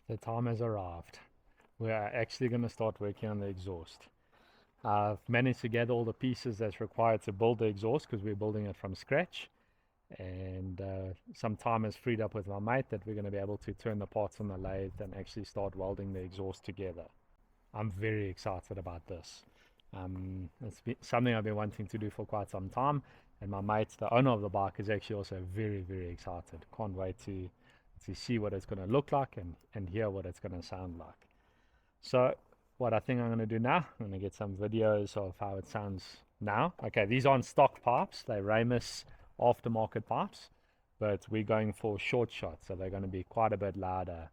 The time has arrived. We are actually going to start working on the exhaust. I've managed to gather all the pieces that's required to build the exhaust because we're building it from scratch. And some time is freed up with my mate that we're going to be able to turn the parts on the lathe and actually start welding the exhaust together. I'm very excited about this. It's something I've been wanting to do for quite some time, and my mate, the owner of the bike, is actually also very, very excited. Can't wait to see what it's going to look like and hear what it's going to sound like. So what I think I'm going to do now, I'm going to get some videos of how it sounds now. Okay, these aren't stock pipes, they're Ramus aftermarket pipes, but we're going for short shots, so they're going to be quite a bit louder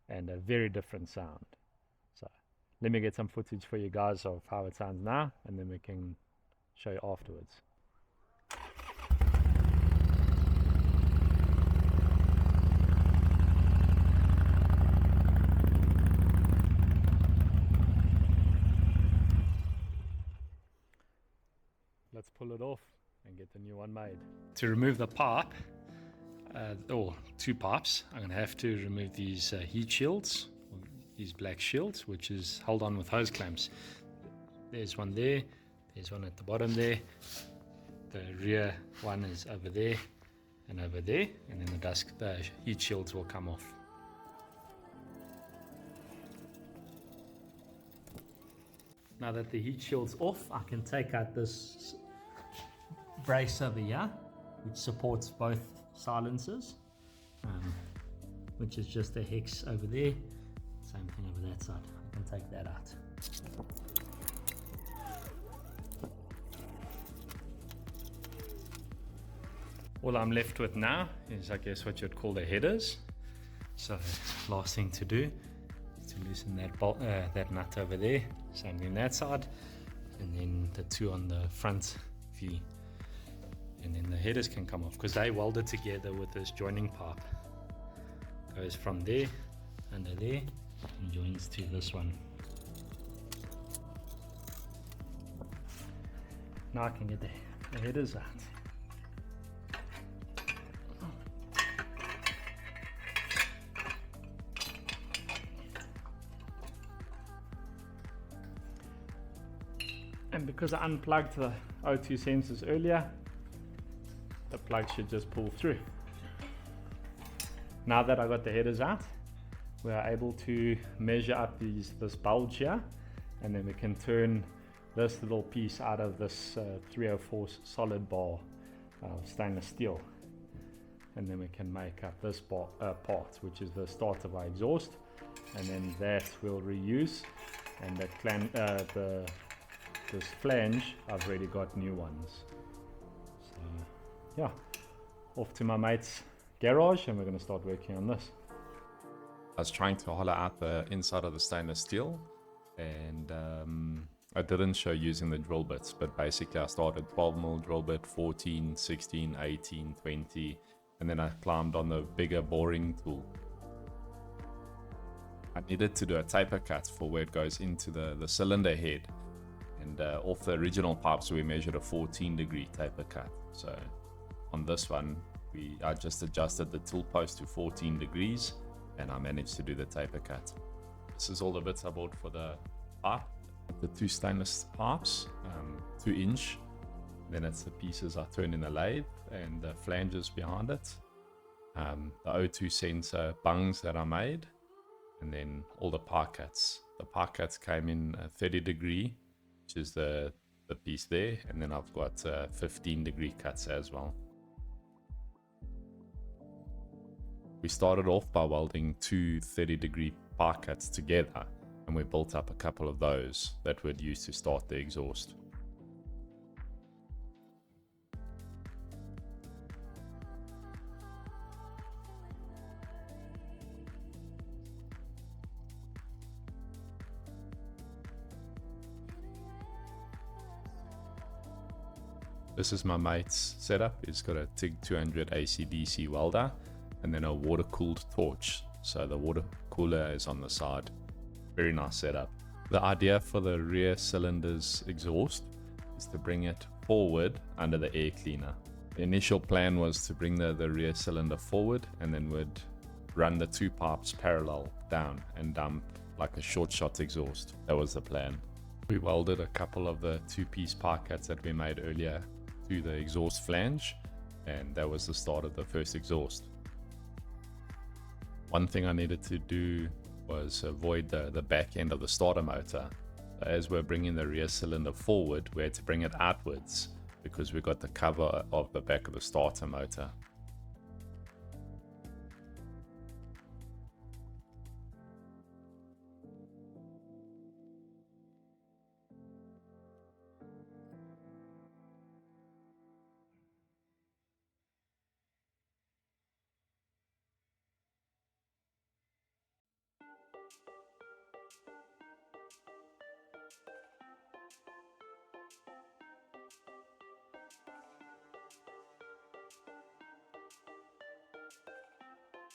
and a very different sound. So let me get some footage for you guys of how it sounds now, and then we can show you afterwards. Let's pull it off and get the new one made. To remove the pipe, or two pipes, I'm going to have to remove these heat shields, these black shields, which is held on with hose clamps. There's one there, there's one at the bottom there, the rear one is over there and over there, and then the heat shields will come off. Now that the heat shield's off, I can take out this brace over here, which supports both silencers, which is just a hex over there. Same thing over that side. I can take that out. All I'm left with now is, I guess, what you'd call the headers. So last thing to do is to loosen that nut over there. Same thing that side, and then the two on the front view. And then the headers can come off because they welded together with this joining pipe. Goes from there, under there, and joins to this one. Now I can get the headers out. And because I unplugged the O2 sensors earlier, the plug should just pull through. Now that I got the headers out, we are able to measure up this bulge here, and then we can turn this little piece out of this 304 solid bar of stainless steel, and then we can make up this part, which is the start of our exhaust, and then that we'll reuse. And this flange, I've already got new ones. So yeah, off to my mate's garage, and we're going to start working on this. I was trying to hollow out the inside of the stainless steel, and I didn't show using the drill bits, but basically I started 12mm drill bit, 14, 16, 18, 20, and then I climbed on the bigger boring tool. I needed to do a taper cut for where it goes into the cylinder head, and off the original pipes we measured a 14-degree taper cut. So on this one I just adjusted the tool post to 14 degrees, and I managed to do the taper cut. This is all the bits I bought for the pipe. The two stainless pipes, 2-inch. Then it's the pieces I turned in the lathe and the flanges behind it. The O2 sensor bungs that I made, and then all the pie cuts. The pie cuts came in a 30-degree, which is the piece there, and then I've got 15-degree cuts as well. We started off by welding two 30-degree pie cuts together, and we built up a couple of those that we'd use to start the exhaust. This is my mate's setup. He's got a TIG 200 AC/DC welder and then a water-cooled torch. So the water cooler is on the side. Very nice setup. The idea for the rear cylinder's exhaust is to bring it forward under the air cleaner. The initial plan was to bring the rear cylinder forward, and then we'd run the two pipes parallel down and dump like a short shot exhaust. That was the plan. We welded a couple of the two-piece pipe cuts that we made earlier to the exhaust flange, and that was the start of the first exhaust. One thing I needed to do was avoid the back end of the starter motor. As we're bringing the rear cylinder forward, we had to bring it outwards because we got the cover of the back of the starter motor.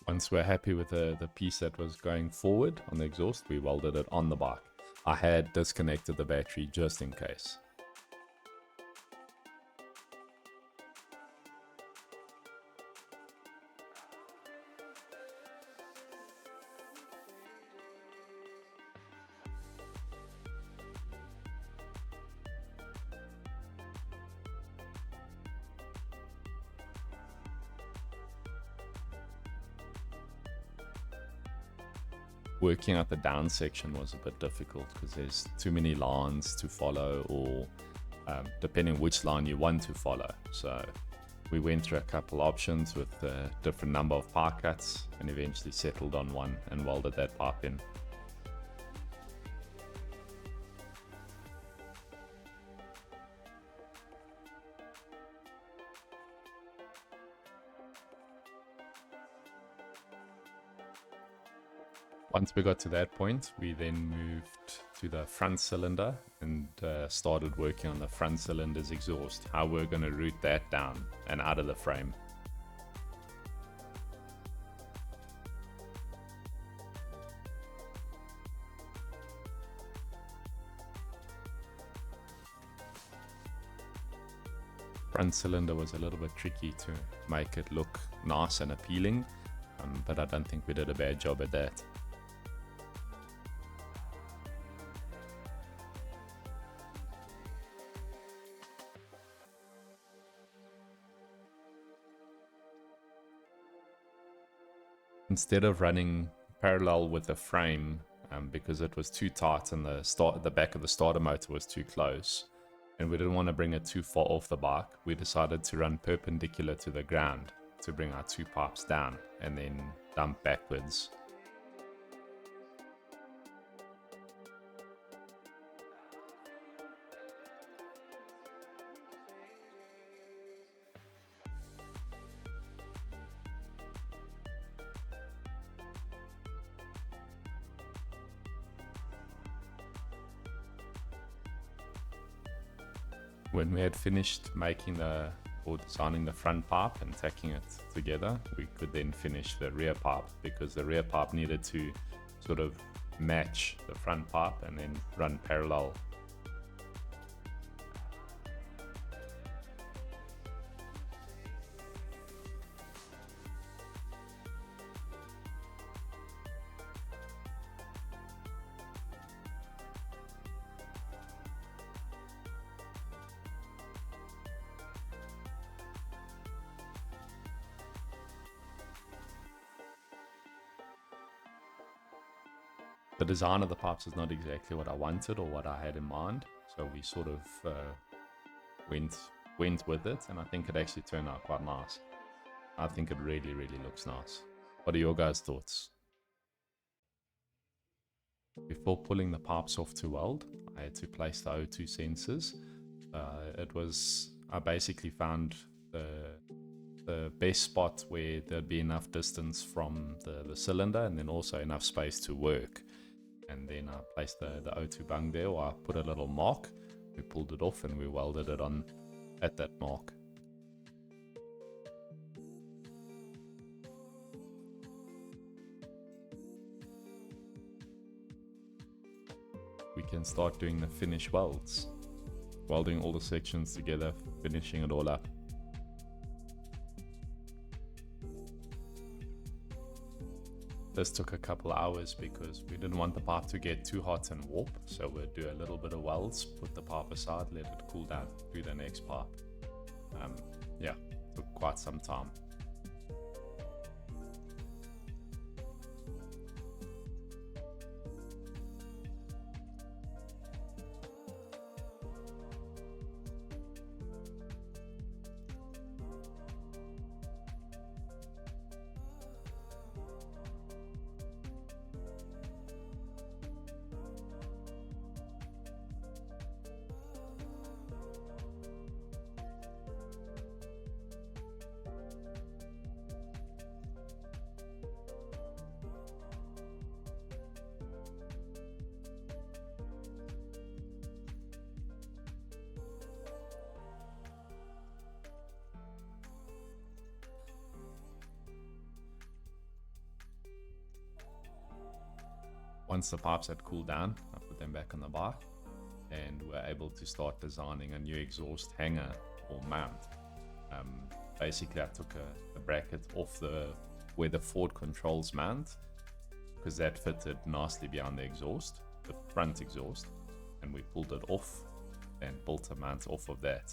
Once we're happy with the piece that was going forward on the exhaust, we welded it on the bike. I had disconnected the battery just in case. Working out the down section was a bit difficult because there's too many lines to follow, or depending which line you want to follow. So we went through a couple options with a different number of pipe cuts and eventually settled on one and welded that pipe in. Once we got to that point, we then moved to the front cylinder and started working on the front cylinder's exhaust, how we're going to route that down and out of the frame. Front cylinder was a little bit tricky to make it look nice and appealing, but I don't think we did a bad job at that. Instead of running parallel with the frame, because it was too tight and the back of the starter motor was too close, and we didn't want to bring it too far off the bike, we decided to run perpendicular to the ground to bring our two pipes down and then dump backwards. When we had finished making or designing the front pipe and tacking it together, we could then finish the rear pipe, because the rear pipe needed to sort of match the front pipe and then run parallel. The design of the pipes is not exactly what I wanted or what I had in mind, so we sort of went with it, and I think it actually turned out quite nice. I think it really looks nice. What are your guys' thoughts? Before pulling the pipes off to weld, I had to place the O2 sensors. I basically found the best spot where there'd be enough distance from the cylinder and then also enough space to work. And then I placed the O2 bung there, or I put a little mark. We pulled it off and we welded it on at that mark. We can start doing the finish welds, welding all the sections together, finishing it all up. This took a couple of hours because we didn't want the pipe to get too hot and warp, so we'll do a little bit of welds, put the pipe aside, let it cool down, do the next pipe. Yeah, took quite some time. Once the pipes had cooled down, I put them back on the bike and we're able to start designing a new exhaust hanger or mount. Basically, I took a bracket off where the Ford controls mount, because that fitted nicely behind the exhaust, the front exhaust, and we pulled it off and built a mount off of that.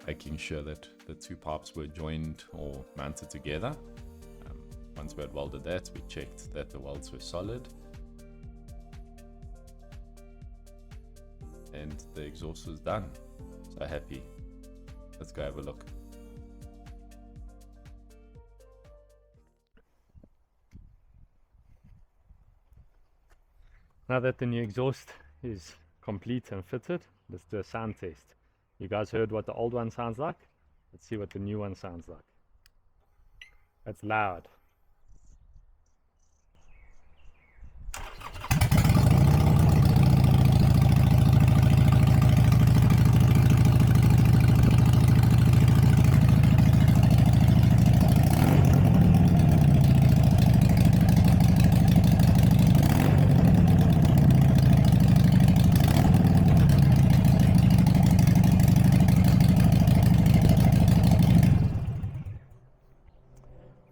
Making sure that the two pipes were joined or mounted together. Once we had welded that, we checked that the welds were solid and the exhaust was done. So happy. Let's go have a look. Now that the new exhaust is complete and fitted, let's do a sound test. You guys heard what the old one sounds like? Let's see what the new one sounds like. That's loud.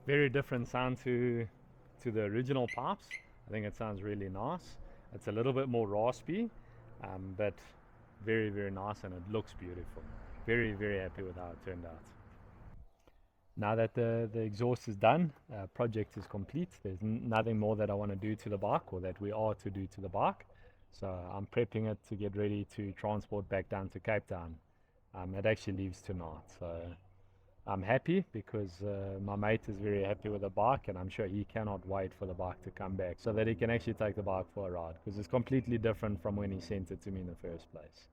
Very different sound to the original pipes. I think it sounds really nice. It's a little bit more raspy, but very, very nice, and it looks beautiful. Very, very happy with how it turned out. Now that the exhaust is done, project is complete. There's nothing more that I want to do to the bike, or that we are to do to the bike. So I'm prepping it to get ready to transport back down to Cape Town. It actually leaves tonight, so I'm happy because my mate is very happy with the bike, and I'm sure he cannot wait for the bike to come back so that he can actually take the bike for a ride, because it's completely different from when he sent it to me in the first place.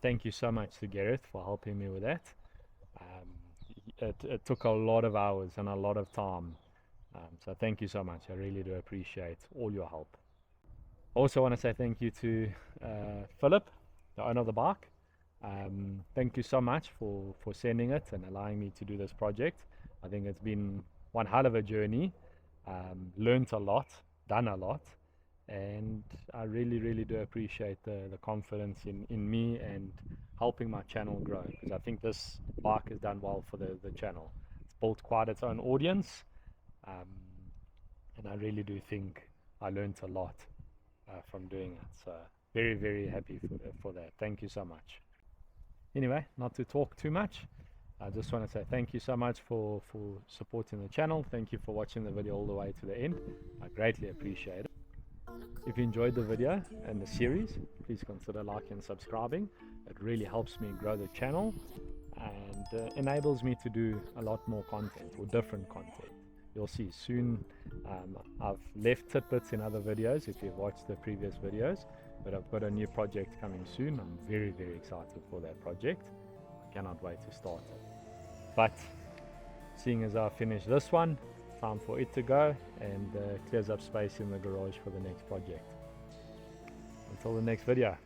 Thank you so much to Gareth for helping me with that. It took a lot of hours and a lot of time, so thank you so much. I really do appreciate all your help. Also want to say thank you to Philip, the owner of the bike. Thank you so much for sending it and allowing me to do this project. I think it's been one hell of a journey. Learned a lot, done a lot, and I really, really do appreciate the confidence in me and helping my channel grow, because I think this bike has done well for the channel. It's built quite its own audience, and I really do think I learned a lot from doing it. So very, very happy for that. Thank you so much. Anyway, not to talk too much, I just want to say thank you so much for supporting the channel. Thank you for watching the video all the way to the end. I greatly appreciate it. If you enjoyed the video and the series, please consider liking and subscribing. It really helps me grow the channel and enables me to do a lot more content, or different content. you'll see soon. I've left tidbits in other videos if you've watched the previous videos, but I've got a new project coming soon. I'm very, very excited for that project. I cannot wait to start it. But seeing as I finish this one, time for it to go, and clears up space in the garage for the next project. Until the next video.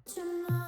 Tonight.